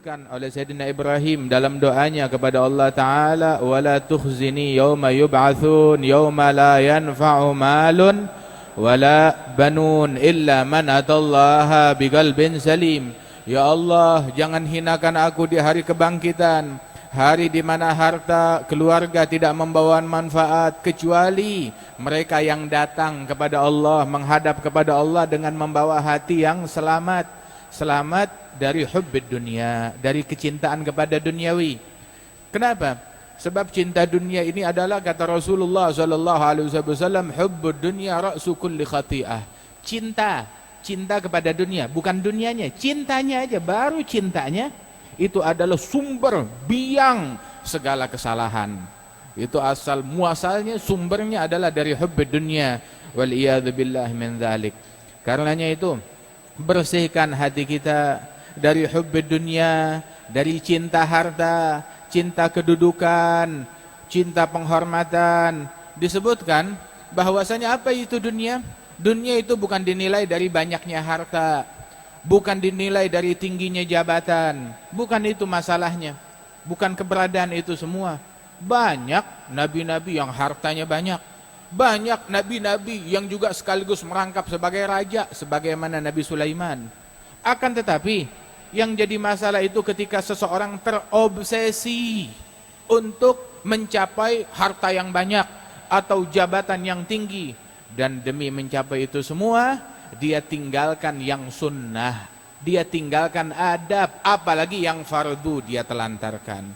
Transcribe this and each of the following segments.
disebutkan oleh Sayyidina Ibrahim dalam doanya kepada Allah Ta'ala, wala tukhzini yawma yub'atsun yawma la yanfa'u malun wala banun illa man atallaha biqalbin salim. Ya Allah, jangan hinakan aku di hari kebangkitan, hari di mana harta, keluarga tidak membawa manfaat kecuali mereka yang datang kepada Allah, menghadap kepada Allah dengan membawa hati yang selamat. Selamat dari hubbid dunia, dari kecintaan kepada duniawi. Kenapa? Sebab cinta dunia ini adalah, kata Rasulullah SAW, hubbud dunya ra'su kulli khati'ah. Cinta kepada dunia, bukan dunianya, cintanya aja, baru cintanya itu adalah sumber biang segala kesalahan. Itu asal muasalnya, sumbernya adalah dari hubbid dunya, wal iyadzu billahi min dzalik. Karenanya itu, bersihkan hati kita dari hubbid dunia, dari cinta harta, cinta kedudukan, cinta penghormatan. Disebutkan bahwasanya apa itu dunia? Dunia itu bukan dinilai dari banyaknya harta, bukan dinilai dari tingginya jabatan, bukan itu masalahnya, bukan keberadaan itu semua. Banyak nabi-nabi yang hartanya banyak, banyak nabi-nabi yang juga sekaligus merangkap sebagai raja, sebagaimana Nabi Sulaiman. Akan tetapi yang jadi masalah itu ketika seseorang terobsesi untuk mencapai harta yang banyak atau jabatan yang tinggi, dan demi mencapai itu semua dia tinggalkan yang sunnah, dia tinggalkan adab, apalagi yang fardu dia telantarkan.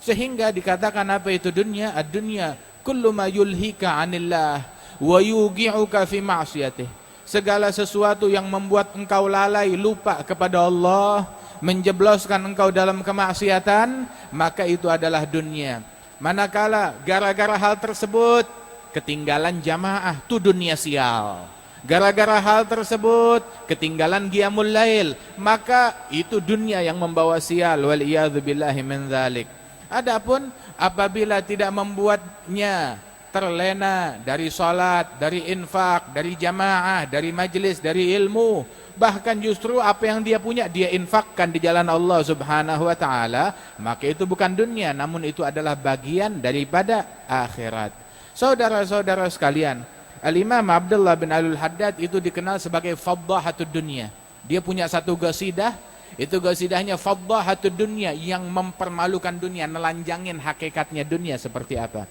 Sehingga dikatakan apa itu dunia? Ad-dunya kullu ma yulhika 'anillah wa yuqi'uka fi ma'siyatih. Segala sesuatu yang membuat engkau lalai, lupa kepada Allah, menjebloskan engkau dalam kemaksiatan, maka itu adalah dunia. Manakala gara-gara hal tersebut ketinggalan jamaah, itu dunia sial. Gara-gara hal tersebut ketinggalan qiyamul lail, maka itu dunia yang membawa sial, wal iyadzu billahi min dzalik. Adapun apabila tidak membuatnya terlena dari salat, dari infak, dari jamaah, dari majlis, dari ilmu, bahkan justru apa yang dia punya dia infakkan di jalan Allah Subhanahu wa taala, maka itu bukan dunia, namun itu adalah bagian daripada akhirat. Saudara-saudara sekalian, Al-Imam Abdullah bin Alul Haddad itu dikenal sebagai faddahatud dunia. Dia punya satu qasidah, itu qasidahnya faddahatud dunia, yang mempermalukan dunia, nelanjangin hakikatnya dunia seperti apa.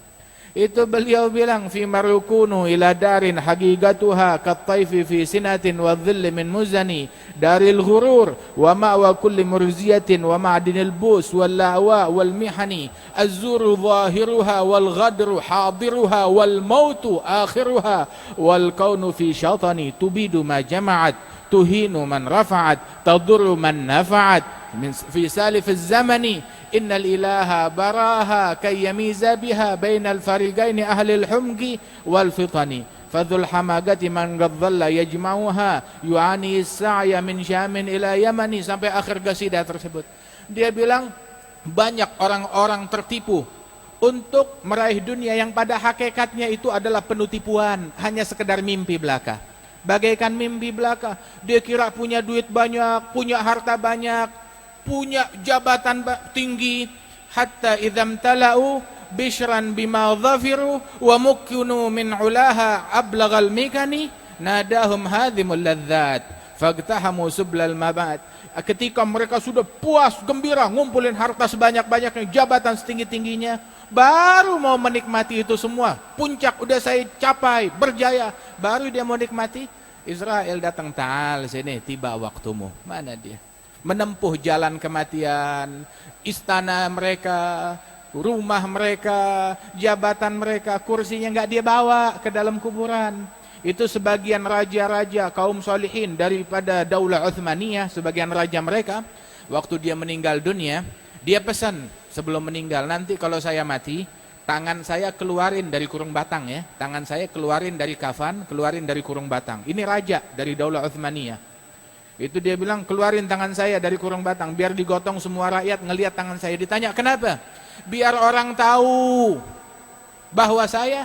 Itu beliau bilang, fi marukunu ila darin haqiqatuha kattaifi fi sinatin wa dhilli min muzani daril ghurur wa ma'wa kulli murziyatin wa ma'dinil bus wal la'wa wal mihani az-zuru zahiruha wal ghadru hadiruha wal mautu akhiruha wal kaunu fi syatani tubidu ma jama'at tuhinu man rafa'at tadurru man nafa'at fi salif az-zamani innal ilaha baraha kay yamiza biha bainal fariqaini ahlil humqi wal fitani fadhul hamagati man ghadhalla yajma'uha yu'ani as-sa'ya min syamin ila yamani, sampai akhir qasidah tersebut. Dia bilang banyak orang-orang tertipu untuk meraih dunia yang pada hakikatnya itu adalah penuh tipuan, hanya sekedar mimpi belaka. Bagaikan mimpi belaka, dia kira punya duit banyak, punya harta banyak, punya jabatan tinggi, hatta idzam talau bishran bima dhafiru wa mukunu min ulaha ablaghal mikani nadahum hadhimul ladzat fagtahamu sublal mabat. Ketika mereka sudah puas, gembira, ngumpulin harta sebanyak-banyaknya, jabatan setinggi-tingginya, baru mau menikmati itu semua, puncak udah saya capai, berjaya, baru dia mau nikmati, Israel datang, ta'al sini, tiba waktumu. Mana dia? Menempuh jalan kematian, istana mereka, rumah mereka, jabatan mereka, kursinya nggak dia bawa ke dalam kuburan. Itu sebagian raja-raja kaum solihin daripada Daulah Utsmaniyah, sebagian raja mereka, waktu dia meninggal dunia, dia pesan sebelum meninggal, nanti kalau saya mati, tangan saya keluarin dari kurung batang ya, tangan saya keluarin dari kafan, keluarin dari kurung batang. Ini raja dari Daulah Utsmaniyah. Itu dia bilang, keluarin tangan saya dari kurung batang, biar digotong semua rakyat ngelihat tangan saya. Ditanya, kenapa? Biar orang tahu bahwa saya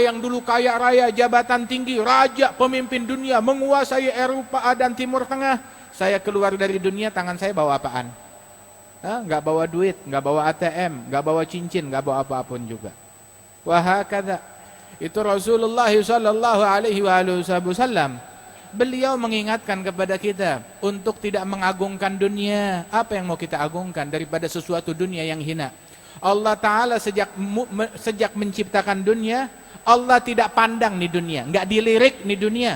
yang dulu kaya raya, jabatan tinggi, raja, pemimpin dunia, menguasai Eropa dan Timur Tengah, saya keluar dari dunia, tangan saya bawa apaan? Nggak bawa duit, nggak bawa ATM, nggak bawa cincin, nggak bawa apapun juga. Wahakadha. Itu Rasulullah sallallahu alaihi wasallam. Beliau mengingatkan kepada kita untuk tidak mengagungkan dunia. Apa yang mau kita agungkan daripada sesuatu dunia yang hina? Allah Ta'ala sejak menciptakan dunia, Allah tidak pandang nih dunia, nggak dilirik nih dunia.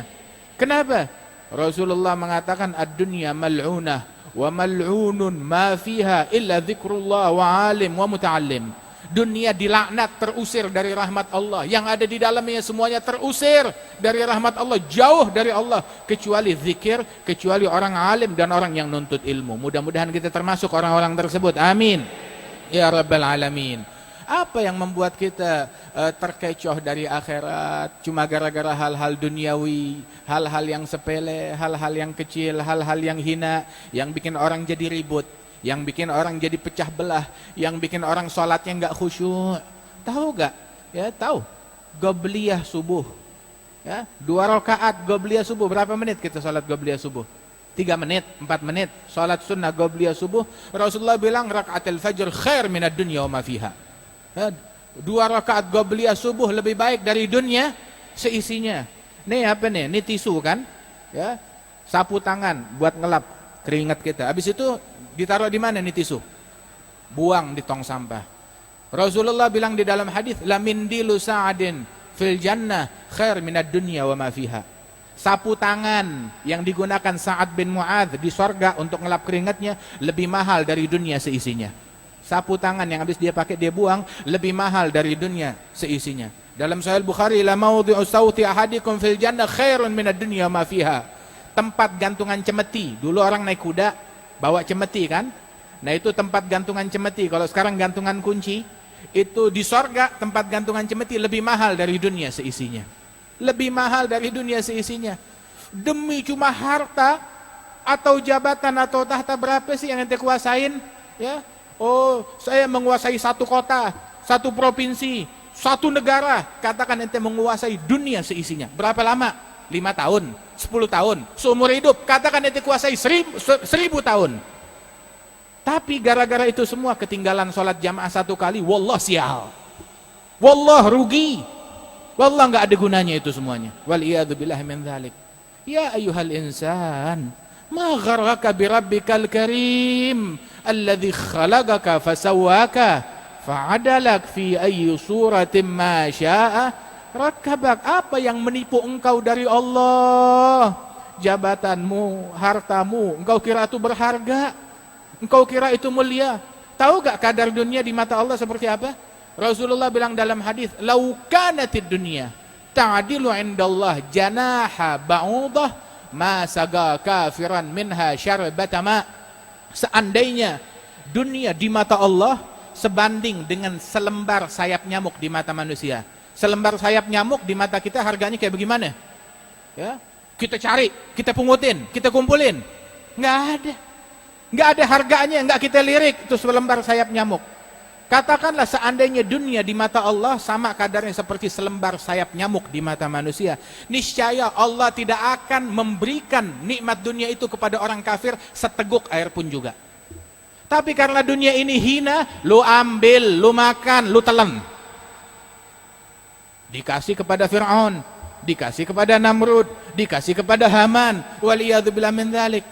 Kenapa? Rasulullah mengatakan ad-dunya mal'unah wa mal'unun ma fiha illa dzikrullah wa alim wa muta'allim. Dunia dilaknat, terusir dari rahmat Allah. Yang ada di dalamnya semuanya terusir dari rahmat Allah, jauh dari Allah, kecuali zikir, kecuali orang alim dan orang yang nuntut ilmu. Mudah-mudahan kita termasuk orang-orang tersebut. Amin ya rabbal alamin. Apa yang membuat kita terkecoh dari akhirat cuma gara-gara hal-hal duniawi, hal-hal yang sepele, hal-hal yang kecil, hal-hal yang hina, yang bikin orang jadi ribut, yang bikin orang jadi pecah belah, yang bikin orang sholatnya nggak khusyuk. Tahu nggak? Ya tahu. Qobliyah subuh, ya 2 rakaat qobliyah subuh. Berapa menit kita sholat qobliyah subuh? 3 menit, 4 menit. Sholat sunnah qobliyah subuh. Rasulullah bilang rakaatil fajr khair minad dunya wa ma fiha. 2 rakaat qobliyah subuh lebih baik dari dunia seisinya. Nih apa nih? Ini tisu kan? Ya, sapu tangan buat ngelap keringat kita. Habis itu ditaruh di mana nih tisu? Buang di tong sampah. Rasulullah bilang di dalam hadis, la mindilu sa'adin fil jannah khair minad dunya wa ma fiha. Sapu tangan yang digunakan Sa'ad bin Mu'adz di sorga untuk ngelap keringatnya lebih mahal dari dunia seisinya. Sapu tangan yang habis dia pakai dia buang lebih mahal dari dunia seisinya. Dalam Sahih Bukhari, la maudhi'u sauti ahadikum fil jannah khairun minad dunya ma fiha. Tempat gantungan cemeti. Dulu orang naik kuda bawa cemeti kan? Nah itu tempat gantungan cemeti. Kalau sekarang gantungan kunci, itu di sorga tempat gantungan cemeti lebih mahal dari dunia seisinya. Lebih mahal dari dunia seisinya. Demi cuma harta atau jabatan atau tahta, berapa sih yang ente kuasain? Ya, oh saya menguasai 1 kota, 1 provinsi, 1 negara. Katakan ente menguasai dunia seisinya. Berapa lama? 5 tahun, 10 tahun, seumur hidup. Katakan ente kuasai 1000 tahun. Tapi gara-gara itu semua ketinggalan sholat jamaah 1 kali, wallah sial, wallah rugi, wallah nggak ada gunanya itu semuanya. Wal iyadu billahi min dzalik. Ya ayyuhal insan, ma gharraka bi rabbikal karim alladzi khalaqaka fasawwaka fa'adalak fi ayyi suratin ma syaa rakkabak. Apa yang menipu engkau dari Allah? Jabatanmu, hartamu, engkau kira itu berharga? Engkau kira itu mulia? Tahu gak kadar dunia di mata Allah seperti apa? Rasulullah bilang dalam hadis, "Lau kanatid dunya ta'dilu 'indallah janaha ba'udah ma saga kafiran minha syarbata ma." Seandainya dunia di mata Allah sebanding dengan selembar sayap nyamuk di mata manusia. Selembar sayap nyamuk di mata kita harganya kayak bagaimana? Ya, kita cari, kita pungutin, kita kumpulin. Nggak ada. Nggak ada harganya, nggak kita lirik itu selembar sayap nyamuk. Katakanlah seandainya dunia di mata Allah sama kadarnya seperti selembar sayap nyamuk di mata manusia, niscaya Allah tidak akan memberikan nikmat dunia itu kepada orang kafir seteguk air pun juga. Tapi karena dunia ini hina, lu ambil, lu makan, lu telan. Dikasih kepada Fir'aun, dikasih kepada Namrud, dikasih kepada Haman, waliyadzubillah min dzalik.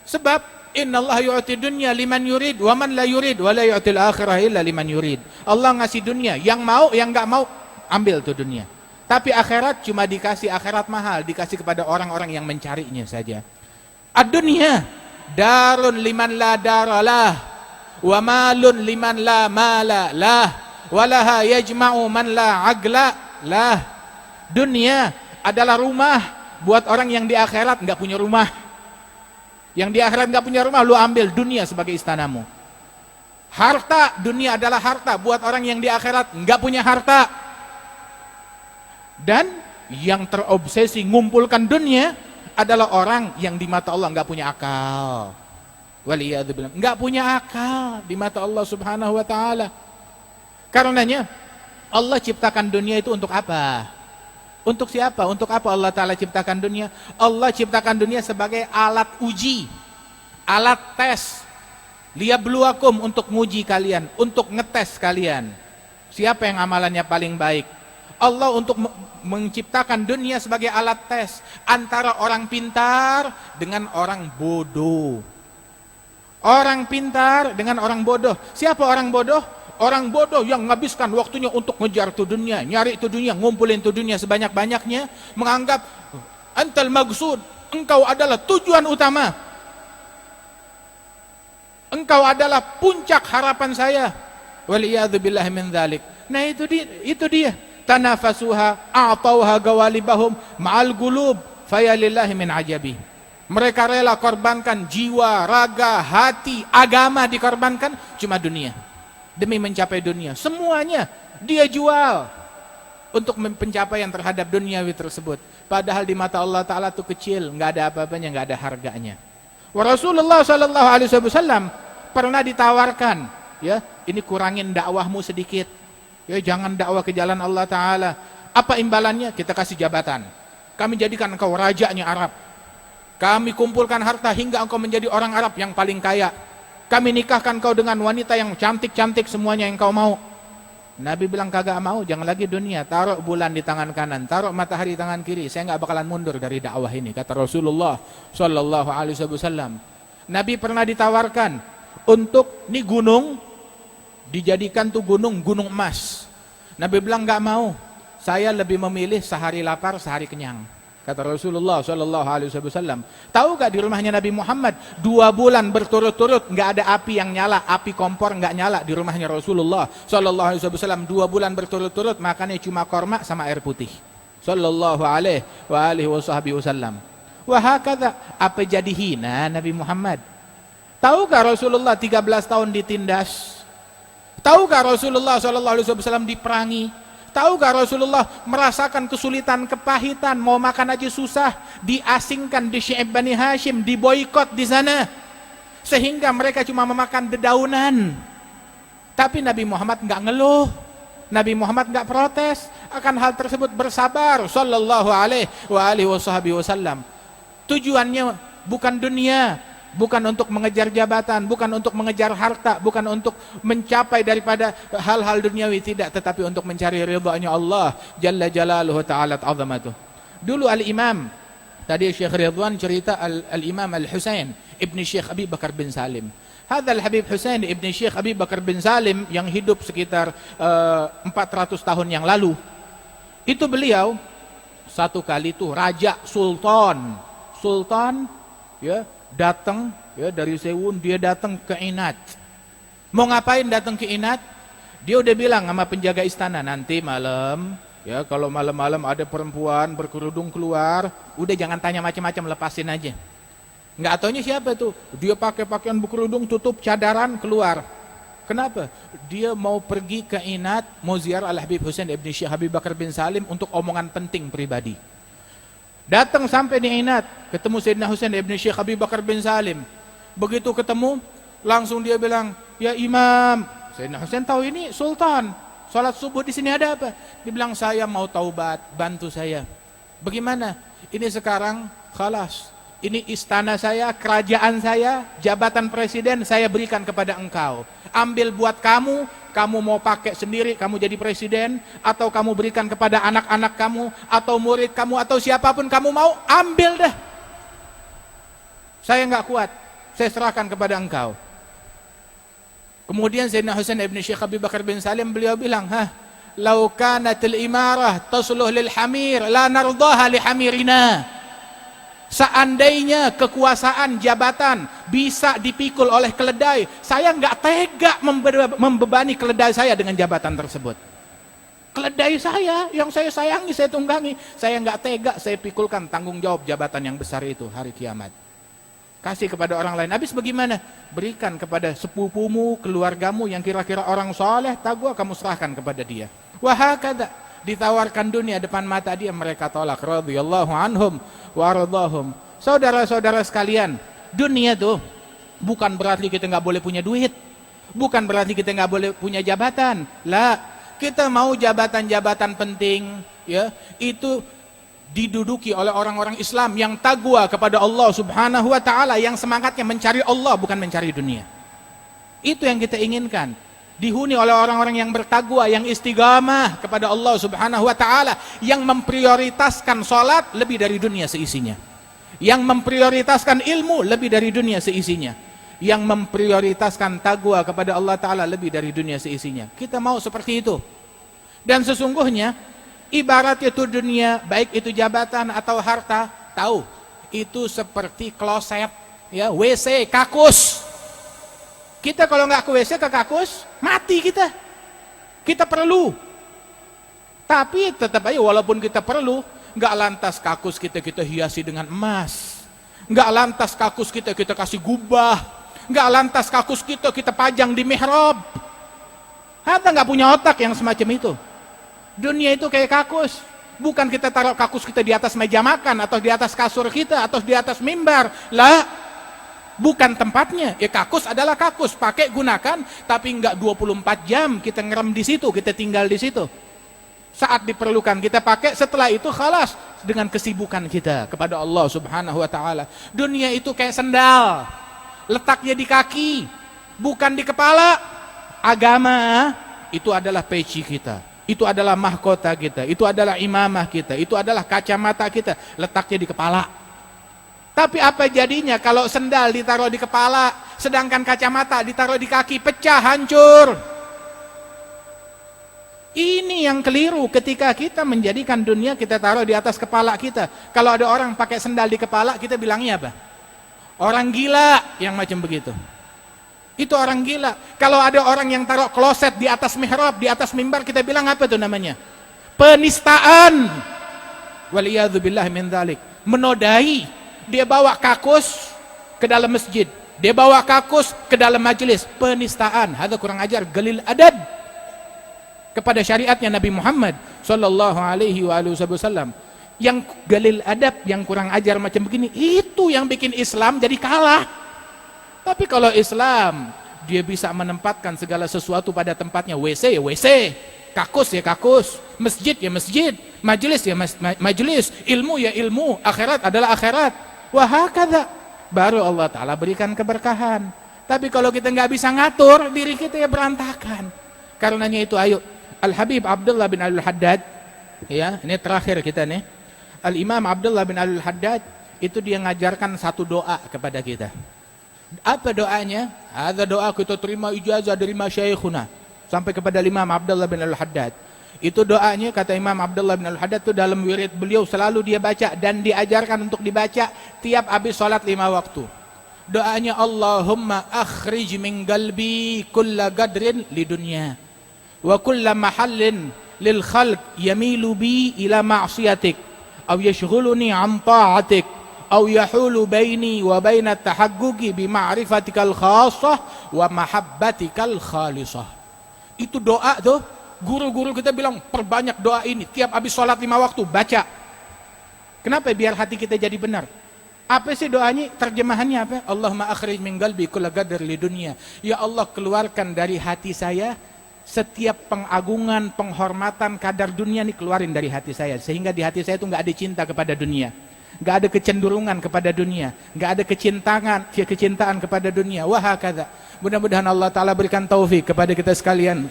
Sebab innallaha yu'ti dunya liman yurid wa man la yurid wa la yu'til akhirah illa liman yurid. Allah ngasih dunia, yang mau, yang enggak mau ambil tuh dunia. Tapi akhirat cuma dikasih, akhirat mahal, dikasih kepada orang-orang yang mencarinya saja. Ad-dunya darun liman la daralah wa malun liman la mala lah wa laha yajma'u man la aqla lah. Dunia adalah rumah buat orang yang di akhirat enggak punya rumah. Yang di akhirat nggak punya rumah, lu ambil dunia sebagai istanamu. Harta, dunia adalah harta buat orang yang di akhirat nggak punya harta. Dan yang terobsesi ngumpulkan dunia adalah orang yang di mata Allah nggak punya akal. Waliyadzubillah, nggak punya akal di mata Allah Subhanahu Wa Taala. Karenanya Allah ciptakan dunia itu untuk apa? Untuk siapa? Untuk apa Allah Ta'ala ciptakan dunia? Allah ciptakan dunia sebagai alat uji, alat tes. Liyabluwakum, untuk nguji kalian, untuk ngetes kalian. Siapa yang amalannya paling baik? Allah untuk menciptakan dunia sebagai alat tes antara orang pintar dengan orang bodoh. Orang pintar dengan orang bodoh. Siapa orang bodoh? Orang bodoh yang menghabiskan waktunya untuk ngejar tuh dunia, nyari tuh dunia, ngumpulin tuh dunia sebanyak-banyaknya, menganggap antal magsud, engkau adalah tujuan utama. Engkau adalah puncak harapan saya. Waliyadzubillahi min dzalik. Nah itu dia. Tanafasuha a'tauha gawalibahum ma'al gulub fayalillahi min ajabi. Mereka rela korbankan jiwa, raga, hati, agama dikorbankan cuma dunia. Demi mencapai dunia. Semuanya dia jual untuk pencapaian terhadap duniawi tersebut. Padahal di mata Allah Ta'ala itu kecil, nggak ada apa-apanya, nggak ada harganya. Rasulullah sallallahu alaihi wasallam pernah ditawarkan, ya, ini kurangin dakwahmu sedikit. Ya, jangan dakwah ke jalan Allah Ta'ala. Apa imbalannya? Kita kasih jabatan. Kami jadikan engkau rajanya Arab. Kami kumpulkan harta hingga engkau menjadi orang Arab yang paling kaya. Kami nikahkan kau dengan wanita yang cantik-cantik semuanya yang kau mau. Nabi bilang kagak mau, jangan lagi dunia. Taruh bulan di tangan kanan, taruh matahari di tangan kiri. Saya nggak bakalan mundur dari dakwah ini, kata Rasulullah sallallahu alaihi wasallam. Nabi pernah ditawarkan untuk nih gunung dijadikan tuh gunung emas. Nabi bilang nggak mau. Saya lebih memilih sehari lapar, sehari kenyang. Kata Rasulullah sallallahu alaihi wasallam. Tahu gak di rumahnya Nabi Muhammad 2 bulan berturut-turut nggak ada api yang nyala, api kompor nggak nyala di rumahnya Rasulullah sallallahu alaihi wasallam. 2 bulan berturut-turut makannya cuma korma sama air putih. Sallallahu alaihi wasallam. Wah hakadha, apa jadi hina Nabi Muhammad? Tahu gak Rasulullah 13 tahun ditindas? Tahu gak Rasulullah sallallahu alaihi wasallam diperangi? Tahu gak Rasulullah merasakan kesulitan, kepahitan, mau makan aja susah, diasingkan di Syi'ib Bani Hashim, diboikot di sana, sehingga mereka cuma memakan dedaunan. Tapi Nabi Muhammad nggak ngeluh, Nabi Muhammad nggak protes akan hal tersebut, bersabar sallallahu alaihi wasallam. Tujuannya bukan dunia, bukan untuk mengejar jabatan, bukan untuk mengejar harta, bukan untuk mencapai daripada hal-hal duniawi, tidak, tetapi untuk mencari ridhanya Allah jalla jalaluhu ta'ala azamatuh. Dulu al-Imam, tadi Syekh Ridwan cerita al-Imam Al-Husain ibni Syekh Abi Bakar bin Salim. Hadzal Habib Husain ibni Syekh Abi Bakar bin Salim yang hidup sekitar 400 tahun yang lalu. Itu beliau satu kali tuh raja sultan ya datang ya dari Sewun, dia datang ke Inat. Mau ngapain datang ke Inat? Dia udah bilang sama penjaga istana, nanti malam ya kalau malam-malam ada perempuan berkerudung keluar, udah jangan tanya macam-macam, lepasin aja. Nggak taunya siapa tuh? Dia pakai pakaian berkerudung, tutup cadaran, keluar. Kenapa? Dia mau pergi ke Inat, mau ziarah Al-Habib Husain ibn Syekh Abi Bakar bin Salim untuk omongan penting pribadi. Datang sampai di Inat, ketemu Sayyidina Husain ibn Syekh Abi Bakar bin Salim. Begitu ketemu, langsung dia bilang, ya Imam. Sayyidina Husain tahu ini sultan, sholat subuh di sini ada apa? Dia bilang, saya mau taubat, bantu saya. Bagaimana? Ini sekarang khalas, ini istana saya, kerajaan saya, jabatan presiden saya berikan kepada engkau. Ambil buat kamu mau pakai sendiri, kamu jadi presiden, atau kamu berikan kepada anak-anak kamu, atau murid kamu, atau siapapun kamu mau, ambil dah. Saya nggak kuat, saya serahkan kepada engkau. Kemudian Sayyidina Husain ibn Syekh Abi Bakar bin Salim, beliau bilang, "Lau kanatil imarah tasluh lil hamir, la nardaha li hamirina." Seandainya kekuasaan, jabatan bisa dipikul oleh keledai, saya nggak tega membebani keledai saya dengan jabatan tersebut. Keledai saya, yang saya sayangi, saya tunggangi, saya nggak tega saya pikulkan tanggung jawab jabatan yang besar itu hari kiamat. Kasih kepada orang lain. Habis bagaimana? Berikan kepada sepupumu, keluargamu yang kira-kira orang soleh, taqwa, kamu serahkan kepada dia. Wahakada, ditawarkan dunia depan mata dia, mereka tolak. Radhiyallahu anhum waradhahum. Saudara-saudara sekalian, dunia tuh bukan berarti kita nggak boleh punya duit, bukan berarti kita nggak boleh punya jabatan. Lah, kita mau jabatan-jabatan penting, ya itu diduduki oleh orang-orang Islam yang taqwa kepada Allah Subhanahu wa taala, yang semangatnya mencari Allah bukan mencari dunia. Itu yang kita inginkan. Dihuni oleh orang-orang yang bertakwa, yang istiqamah kepada Allah Subhanahu wa taala, yang memprioritaskan salat lebih dari dunia seisinya. Yang memprioritaskan ilmu lebih dari dunia seisinya. Yang memprioritaskan takwa kepada Allah taala lebih dari dunia seisinya. Kita mau seperti itu. Dan sesungguhnya ibarat itu dunia, baik itu jabatan atau harta, tahu, itu seperti kloset, ya, WC, kakus. Kita kalau nggak ke WC, ke kakus, mati kita. Kita perlu. Tapi tetap aja walaupun kita perlu, nggak lantas kakus kita hiasi dengan emas. Nggak lantas kakus kita kasih gubah. Nggak lantas kakus kita pajang di mihrab. Hatta nggak punya otak yang semacam itu. Dunia itu kayak kakus. Bukan kita taruh kakus kita di atas meja makan, atau di atas kasur kita, atau di atas mimbar. Lah, bukan tempatnya. Ya, kakus adalah kakus, pakai gunakan, tapi enggak 24 jam kita ngerem di situ, kita tinggal di situ. Saat diperlukan kita pakai, setelah itu khalas dengan kesibukan kita kepada Allah Subhanahu wa taala. Dunia itu kayak sendal, letaknya di kaki, bukan di kepala. Agama itu adalah peci kita, itu adalah mahkota kita, itu adalah imamah kita, itu adalah kacamata kita, letaknya di kepala. Tapi apa jadinya kalau sendal ditaruh di kepala, sedangkan kacamata ditaruh di kaki, pecah, hancur. Ini yang keliru ketika kita menjadikan dunia kita taruh di atas kepala kita. Kalau ada orang pakai sendal di kepala, kita bilangnya apa? Orang gila yang macam begitu. Itu orang gila. Kalau ada orang yang taruh kloset di atas mihrab, di atas mimbar, kita bilang apa itu namanya? Penistaan. Waliyadzubillah min dzalik. Menodai. Dia bawa kakus ke dalam masjid, dia bawa kakus ke dalam majelis. Penistaan. Hada kurang ajar, galil adab kepada syariatnya Nabi Muhammad sallallahu alaihi wasallam. Yang galil adab, yang kurang ajar macam begini, itu yang bikin Islam jadi kalah. Tapi kalau Islam, dia bisa menempatkan segala sesuatu pada tempatnya. WC ya WC, kakus ya kakus, masjid ya masjid, majelis ya majelis, ilmu ya ilmu, akhirat adalah akhirat. Wahakadha, baru Allah Ta'ala berikan keberkahan. Tapi kalau kita nggak bisa ngatur diri kita, ya berantakan. Karenanya itu, ayo, Al-Habib Abdullah bin Al-Haddad, ya, ini terakhir kita nih. Al-Imam Abdullah bin Al-Haddad itu dia ngajarkan satu doa kepada kita. Apa doanya? Ada doa kita terima ijazah dari masyayikhuna sampai kepada Imam Abdullah bin Al-Haddad. Itu doanya, kata Imam Abdullah bin Al-Haddad, itu dalam wirid beliau selalu dia baca dan diajarkan untuk dibaca tiap habis salat 5 waktu. Doanya, Allahumma akhrij min qalbi kulla qadrin lidunya wa kulla mahallin lil khalq yamilu bi ila ma'siyatik aw yashghuluni an ta'atik aw yahulu baini wa baina tahaqquqi bi ma'rifatikal khassah wa mahabbatikal khalisah. Itu doa tuh. Guru-guru kita bilang perbanyak doa ini, tiap habis sholat 5 waktu baca. Kenapa? Biar hati kita jadi benar. Apa sih doanya? Terjemahannya apa? Allahumma akhrij min qalbi kulla qadr li dunya. Ya Allah, keluarkan dari hati saya setiap pengagungan, penghormatan, kadar dunia ini, keluarin dari hati saya, sehingga di hati saya itu nggak ada cinta kepada dunia, nggak ada kecenderungan kepada dunia, nggak ada kecintaan kepada dunia. Wahakadha. Mudah-mudahan Allah Ta'ala berikan taufik kepada kita sekalian.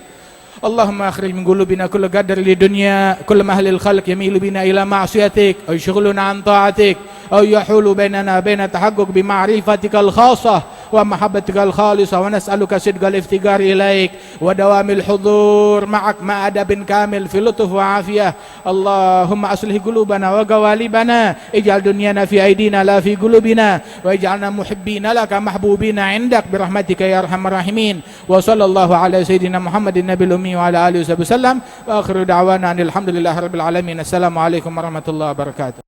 Allahumma akhrij min qulubina kulla qadr li dunya kull mahlil khalq yamilu bina ila ma'siyatik aw yashghuluna an ta'atik aw yahulu bainana baina tahaqquq bi ma'rifatikal khassah wa mahabbatikal khalisah wa nas'aluka sidqal iftigar ilaik wa dawamil hudur ma'ak ma'adabin kamil fi lutuf wa afiyah. Allahumma aslih qulubana wa gawalibana ij'al dunyana fi aidina la fi qulubina wa ij'alna muhibbina laka mahbubina 'indak bi rahmatika ya arhamar rahimin. Wa sallallahu ala sayyidina Muhammadin nabiyil wa ala alihi wasallam wa akhiru da'wana alhamdulillahi rabbil alamin. Assalamualaikum warahmatullahi wabarakatuh.